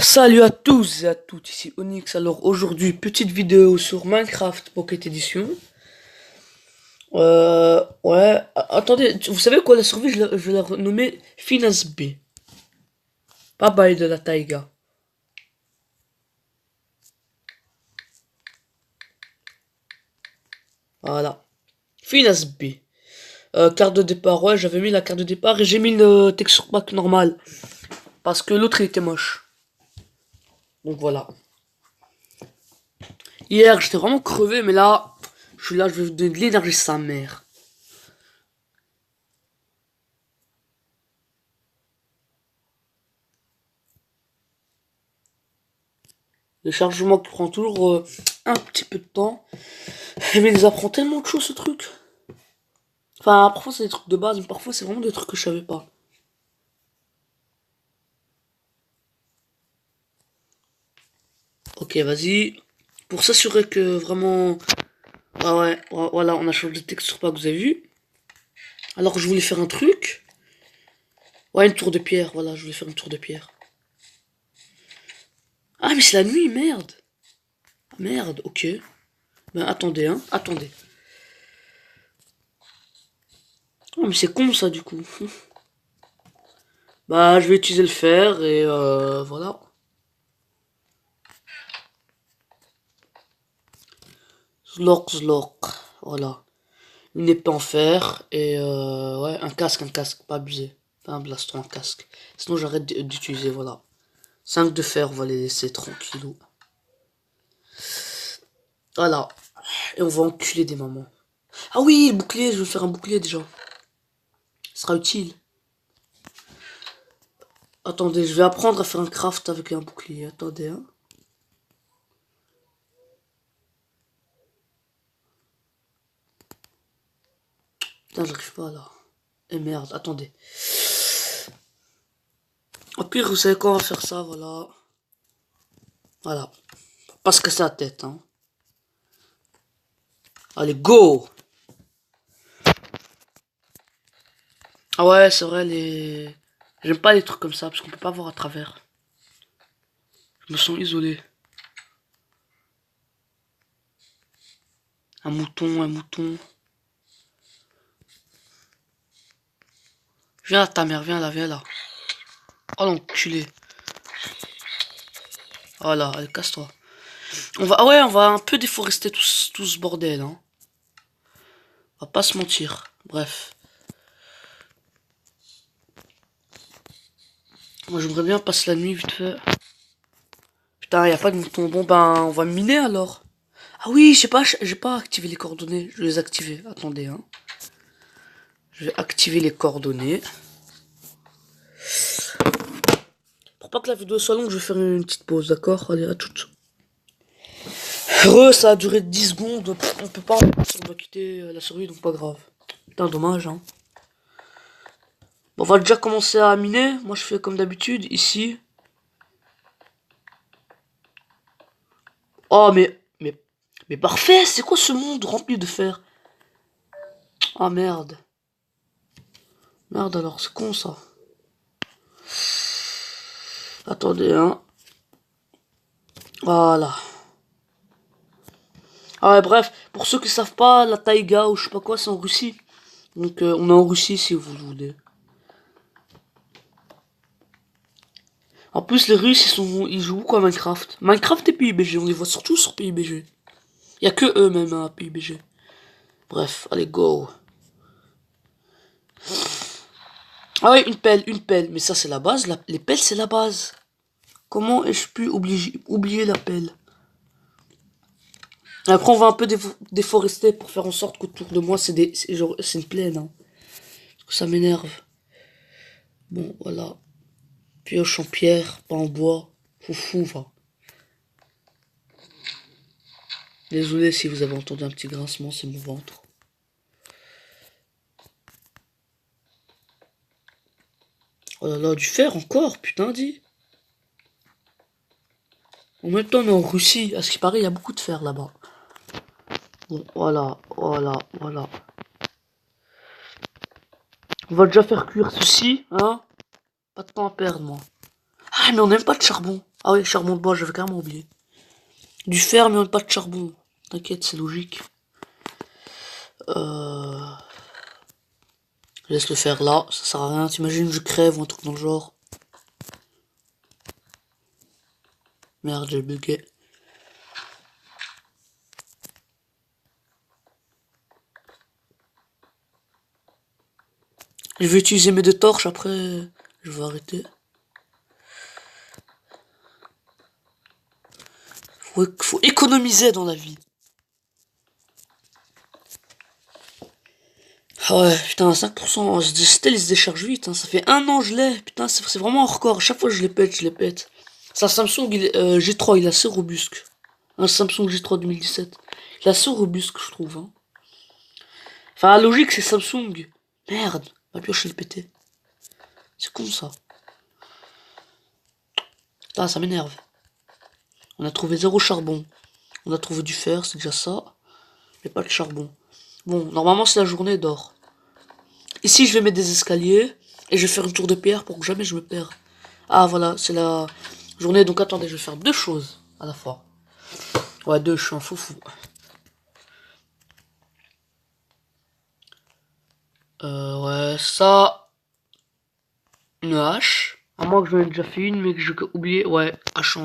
Salut à tous et à toutes, ici Onyx. Alors aujourd'hui, petite vidéo sur Minecraft Pocket Edition. Ouais, attendez, vous savez quoi, la survie, je vais la renommer Finance B. Pas bail de la taïga. Voilà. Finance B. Carte de départ, ouais, j'avais mis la carte de départ et j'ai mis le texture pack normal. Parce que l'autre il était moche. Donc voilà. Hier, j'étais vraiment crevé, mais là, je suis là, je vais vous donner de l'énergie sa mère. Le chargement qui prend toujours un petit peu de temps. Mais il nous apprend tellement de choses ce truc. Enfin, parfois c'est des trucs de base, mais parfois c'est vraiment des trucs que je savais pas. Ok, vas-y. Pour s'assurer que vraiment... Ah ouais, voilà, on a changé de texture pas que vous avez vu. Alors je voulais faire un truc. Ouais, une tour de pierre, voilà, je voulais faire une tour de pierre. Ah, mais c'est la nuit, merde. Ah, merde, ok. Ben attendez, hein, attendez. Oh, mais c'est con ça du coup. Bah, je vais utiliser le fer et voilà. Zlork. Voilà. Une épée en fer et ouais, un casque, pas abusé. Pas un blaston, un casque. Sinon j'arrête d'utiliser, voilà. 5 de fer, on va les laisser tranquillou. Voilà. Et on va enculer des mamans. Ah oui, le bouclier, je vais faire un bouclier déjà. Ce sera utile. Attendez, je vais apprendre à faire un craft avec un bouclier. Attendez, hein. Putain, j'arrive pas là. Et merde, attendez. Au pire, vous savez quoi, on va faire ça, voilà. Voilà. Pas se casser la tête, hein. Allez, go! Ah ouais, c'est vrai, les... J'aime pas les trucs comme ça, parce qu'on peut pas voir à travers. Je me sens isolé. Un mouton, un mouton. Viens là, ta mère, viens là, viens là. Oh l'enculé. Voilà, allez, casse-toi. On va, ah ouais, on va un peu déforester tout ce bordel, hein. On va pas se mentir. Bref. Moi, j'aimerais bien passer la nuit vite fait. Putain, y a pas de mouton. Bon, ben, on va miner alors. Ah oui, j'ai pas activé les coordonnées. Je vais les activer. Attendez, hein. Je vais activer les coordonnées. Pour pas que la vidéo soit longue, je vais faire une petite pause, d'accord? Allez, à toutes. Heureux, ça a duré 10 secondes. On peut pas. On doit quitter la survie, donc pas grave. Putain, dommage, hein. Bon, on va déjà commencer à miner. Moi, je fais comme d'habitude, ici. Oh, mais parfait. C'est quoi ce monde rempli de fer? Ah, merde. Merde, alors, c'est con, ça. Attendez, hein. Voilà. Ah ouais, bref, pour ceux qui savent pas, la taïga ou je sais pas quoi, c'est en Russie. Donc on est en Russie si vous le voulez. En plus, les Russes, ils jouent beaucoup à Minecraft. Minecraft et PUBG, on les voit surtout sur PUBG. Y a que eux même à PUBG. Bref, allez, go. Ah ouais, une pelle. Mais ça, c'est la base. Les pelles, c'est la base. Comment ai-je pu oublier la pelle? Après, on va un peu déforester pour faire en sorte qu'autour de moi, c'est une plaine. Hein. Ça m'énerve. Bon, voilà. Pioche en pierre, pas en bois. Foufou, va. Désolé si vous avez entendu un petit grincement, c'est mon ventre. Oh là là, du fer encore, putain dit. En même temps, on est en Russie. À ce qui paraît, il y a beaucoup de fer là-bas. Bon, voilà. On va déjà faire cuire ceci, hein. Pas de temps à perdre, moi. Ah, mais on n'aime pas de charbon. Ah oui, charbon de bois, j'avais carrément oublié. Du fer, mais on n'a pas de charbon. T'inquiète, c'est logique. Je laisse le fer là, ça sert à rien. T'imagines, je crève ou un truc dans le genre. Merde, j'ai bugué. Je vais utiliser mes deux torches, après je vais arrêter. Faut économiser dans la vie. Ah ouais, putain, 5%, Stell il se décharge vite, hein. Ça fait 1 an je l'ai, putain, c'est vraiment hardcore. À chaque fois je les pète, je les pète. C'est un Samsung G3, il est assez robuste. Un Samsung G3 2017. Il est assez robuste, je trouve. Hein. Enfin, la logique, c'est Samsung. Merde, ma pioche, elle est pétée. C'est con ça. Ah, ça m'énerve. On a trouvé 0 charbon. On a trouvé du fer, c'est déjà ça. Mais pas de charbon. Bon, normalement, c'est la journée d'or. Ici, je vais mettre des escaliers. Et je vais faire une tour de pierre pour que jamais je me perds. Ah, voilà, c'est la journée. Donc, attendez, je vais faire 2 choses à la fois. Ouais, 2, je suis un foufou. Ouais, ça... Une hache. À moins que j'en ai déjà fait une, mais que j'ai oublié. Ouais, hache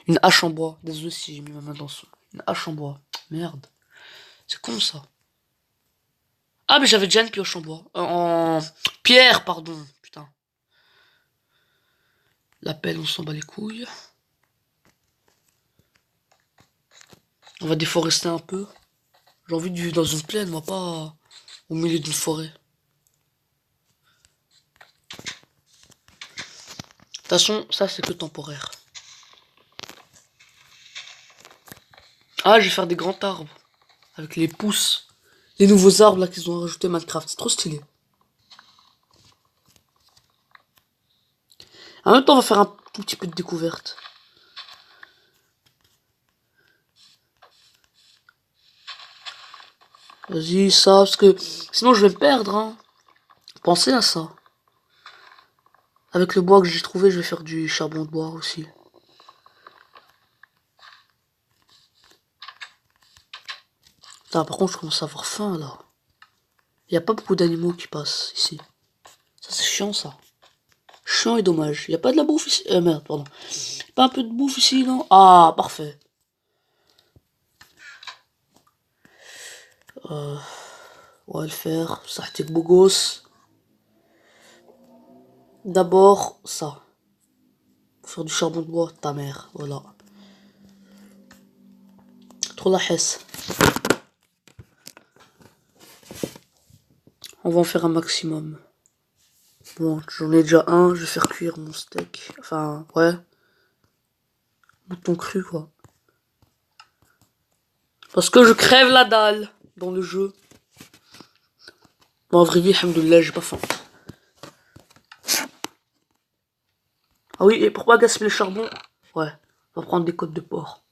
une hache en bois. Désolé si j'ai mis ma main dans son. Une hache en bois. Merde. C'est con ça. Ah, mais j'avais déjà une pioche en bois. En pierre, pardon. Putain. La pelle, on s'en bat les couilles. On va déforester un peu. J'ai envie de vivre dans une plaine, moi pas au milieu d'une forêt. De toute façon, ça c'est que temporaire. Ah, je vais faire des grands arbres. Avec les pousses. Les nouveaux arbres là qu'ils ont rajouté Minecraft. C'est trop stylé. En même temps, on va faire un tout petit peu de découverte. Vas-y, ça, parce que sinon je vais me perdre, hein. Pensez à ça. Avec le bois que j'ai trouvé, je vais faire du charbon de bois aussi. Putain, par contre, je commence à avoir faim, là. Il n'y a pas beaucoup d'animaux qui passent ici. Ça, c'est chiant, ça. Chiant et dommage. Il n'y a pas de la bouffe ici. Merde, pardon. Pas un peu de bouffe ici, non? Ah, parfait. On va le faire. Ça, c'était beau gosse. D'abord, ça. Faire du charbon de bois, ta mère. Voilà. Trop la hesse. On va en faire un maximum. Bon, j'en ai déjà un. Je vais faire cuire mon steak. Enfin, ouais. Mouton cru, quoi. Parce que je crève la dalle dans le jeu. Bon, en vrai vie, alhamdoulilah, j'ai pas faim. Ah oui, et pourquoi gaspiller le charbon? Ouais, on va prendre des côtes de porc.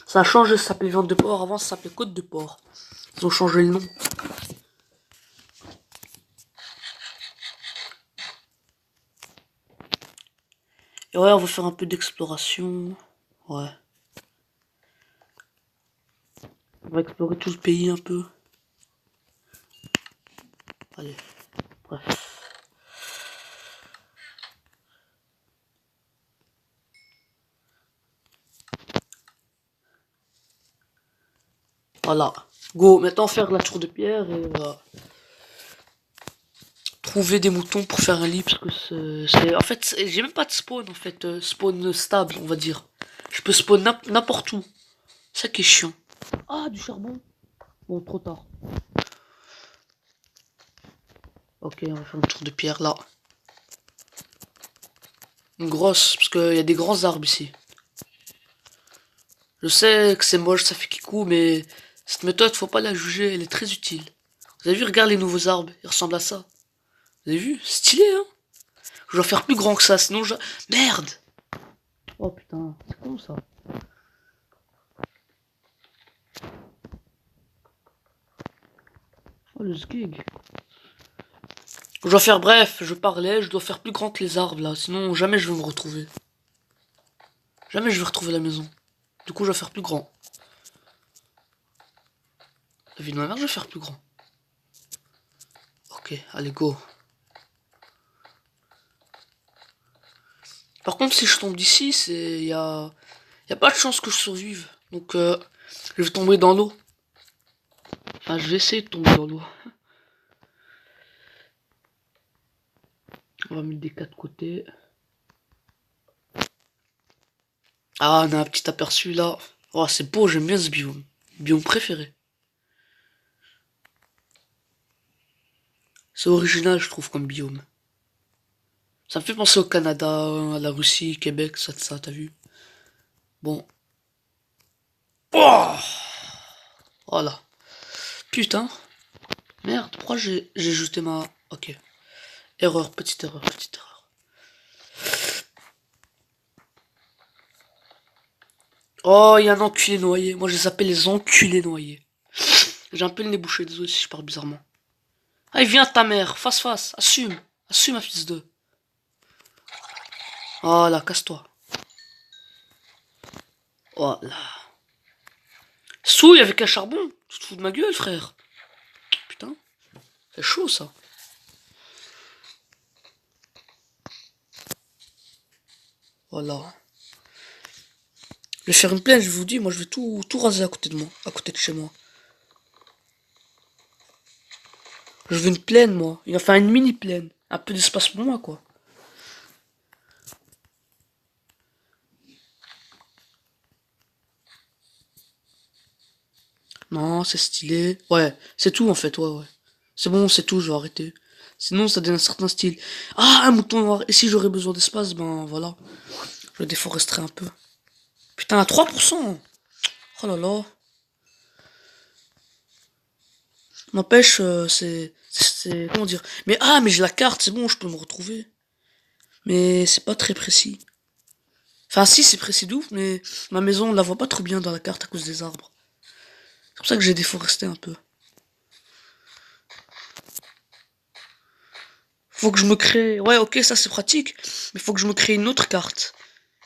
Ça a changé, ça s'appelait viande de porc. Avant, ça s'appelait côte de porc. Ils ont changé le nom. Et ouais, on va faire un peu d'exploration. Ouais. On va explorer tout le pays un peu. Allez, bref. Voilà. Go, maintenant faire la tour de pierre et trouver des moutons pour faire un lit parce que c'est... En fait, j'ai même pas de spawn en fait. Spawn stable, on va dire. Je peux spawn n'importe où. C'est ça qui est chiant. Ah, du charbon. Bon, trop tard. Ok, on va faire une tour de pierre là. Une grosse, parce qu'il y a des grands arbres ici. Je sais que c'est moche, ça fait kikou, mais cette méthode, faut pas la juger, elle est très utile. Vous avez vu, regarde les nouveaux arbres, ils ressemblent à ça. Vous avez vu? Stylé, hein? Je dois faire plus grand que ça, sinon je... Merde! Oh putain, c'est con ça. Oh le sgeg. Je dois faire, bref, je parlais, je dois faire plus grand que les arbres là, sinon jamais je vais me retrouver. Jamais je vais retrouver la maison. Du coup, je vais faire plus grand. La vie de ma mère, je vais faire plus grand. Ok, allez, go. Par contre, si je tombe d'ici, c'est... Y a pas de chance que je survive. Donc, je vais tomber dans l'eau. Enfin, je vais essayer de tomber dans l'eau. On va mettre des quatre côtés. Ah, on a un petit aperçu là. Oh, c'est beau, j'aime bien ce biome. Biome préféré. C'est original, je trouve, comme biome. Ça me fait penser au Canada, à la Russie, Québec, ça, t'as vu? Bon. Oh, voilà. Putain. Merde, pourquoi j'ai jeté ma... Ok. Erreur, petite erreur, petite erreur. Oh, il y a un enculé noyé. Moi, je les appelle les enculés noyés. J'ai un peu le nez bouché, désolé si je parle bizarrement. Allez, viens ta mère, face face, assume. Assume, ma fils de... Voilà, casse-toi. Voilà. Souille avec un charbon. Tu te fous de ma gueule, frère. Putain. C'est chaud, ça. Voilà. Je vais faire une plaine, je vous dis. Moi, je vais tout raser à côté de moi. À côté de chez moi. Je veux une plaine, moi. Il va faire une mini plaine. Un peu d'espace pour moi, quoi. Non, c'est stylé. Ouais, c'est tout, en fait, ouais. C'est bon, c'est tout, je vais arrêter. Sinon, ça donne un certain style. Ah, un mouton noir. Et si j'aurais besoin d'espace, ben voilà. Je le déforesterai un peu. Putain, à 3%. Oh là là. N'empêche, c'est... Comment dire? Mais ah, mais j'ai la carte, c'est bon, je peux me retrouver. Mais c'est pas très précis. Enfin, si, c'est précis de ouf, mais ma maison, on la voit pas trop bien dans la carte à cause des arbres. C'est pour ça que j'ai déforesté un peu. Faut que je me crée... Ouais, ok, ça c'est pratique. Mais faut que je me crée une autre carte.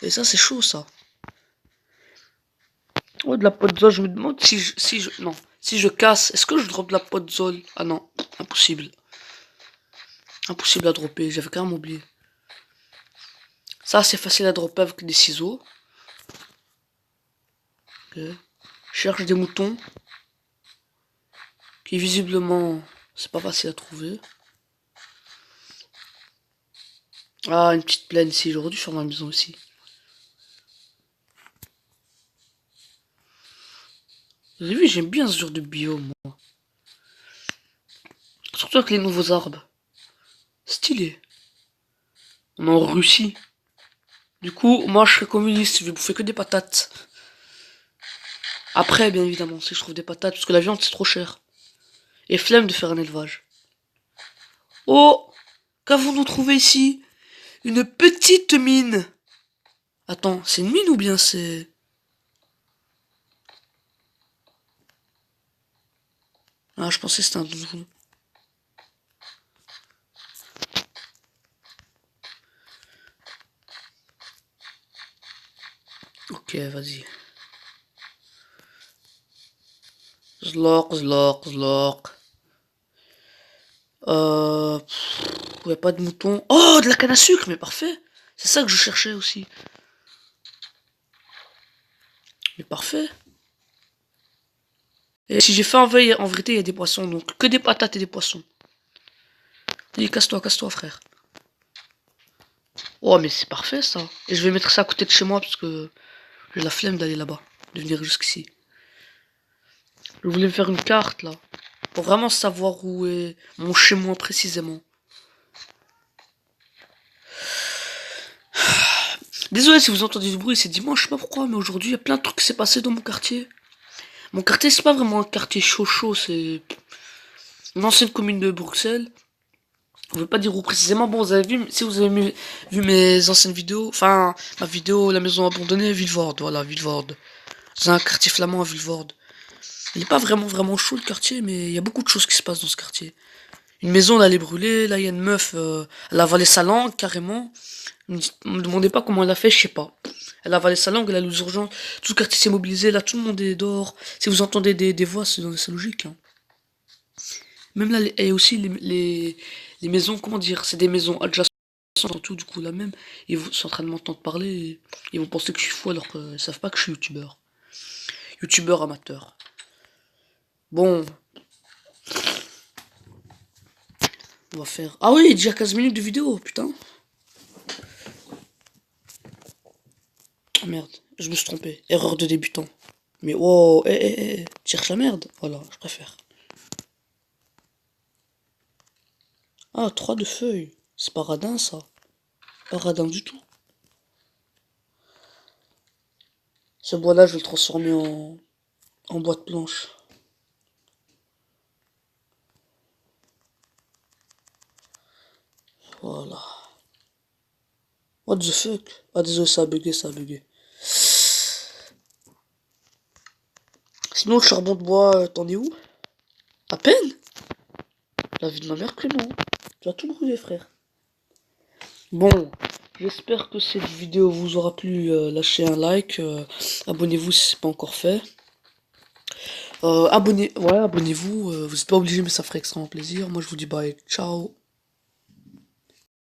Et ça, c'est chaud, ça. Ouais, de la podzol, je me demande non. Si je casse, est-ce que je drop de la podzol? Ah non, impossible. Impossible à dropper, j'avais carrément oublié. Ça, c'est facile à dropper avec des ciseaux. Ok. Cherche des moutons. Qui visiblement, c'est pas facile à trouver. Ah, une petite plaine ici, j'aurais dû faire ma maison aussi. Vous avez vu, j'aime bien ce genre de biome, moi. Surtout avec les nouveaux arbres. Stylé. On est en Russie. Du coup, moi je serai communiste, je vais bouffer que des patates. Après, bien évidemment, si je trouve des patates, parce que la viande c'est trop cher. Et flemme de faire un élevage. Oh! Qu'avons-nous trouvé ici? Une petite mine. Attends, c'est une mine ou bien c'est... Ah, je pensais que c'était un donjon. Ok, vas-y. Zlok, zlok, zlok. Ouais, pas de mouton. Oh, de la canne à sucre, mais parfait. C'est ça que je cherchais aussi. Mais parfait. Et si j'ai faim en vérité, il y a des poissons. Donc, que des patates et des poissons. Allez, casse-toi, frère. Oh, mais c'est parfait, ça. Et je vais mettre ça à côté de chez moi, parce que j'ai la flemme d'aller là-bas. De venir jusqu'ici. Je voulais me faire une carte, là. Pour vraiment savoir où est mon chez-moi, précisément. Désolé si vous entendez du bruit, c'est dimanche, je sais pas pourquoi, mais aujourd'hui, il y a plein de trucs qui s'est passé dans mon quartier. Mon quartier, c'est pas vraiment un quartier chaud, c'est une ancienne commune de Bruxelles. Je veux pas dire où précisément. Bon, vous avez vu, si vous avez vu mes anciennes vidéos, enfin, ma vidéo, la maison abandonnée, Villevorde, voilà, Villevorde. C'est un quartier flamand à Villevorde. Il est pas vraiment chaud le quartier, mais il y a beaucoup de choses qui se passent dans ce quartier. Une maison, elle allait brûler. Là, il y a une meuf, elle a avalé sa langue, carrément. Me demandez pas comment elle a fait, je sais pas. Elle a avalé sa langue, elle a les urgences. Tout le quartier s'est mobilisé, là, tout le monde est dehors. Si vous entendez des voix, c'est logique, hein. Même là, et aussi les maisons, comment dire, c'est des maisons adjacentes et tout, du coup, là même, sont en train de m'entendre parler, et ils vont penser que je suis fou alors qu'ils savent pas que je suis youtubeur. Youtubeur amateur. Bon, on va faire... Ah oui, déjà 15 minutes de vidéo, putain. Oh merde, je me suis trompé. Erreur de débutant. Mais wow, cherche la merde. Voilà, je préfère. Ah, 3 de feuilles. C'est pas radin, ça. Pas radin du tout. Ce bois-là, je vais le transformer en bois de planche. Voilà. What the fuck? Ah, désolé, ça a bugué, ça a bugué. Sinon, le charbon de bois, t'en es où? À peine? La vie de ma mère que non. Tu as tout brûlé, frère. Bon, j'espère que cette vidéo vous aura plu. Lâchez un like. Abonnez-vous si c'est pas encore fait. Abonnez-vous. Vous n'êtes pas obligé, mais ça ferait extrêmement plaisir. Moi, je vous dis bye. Ciao.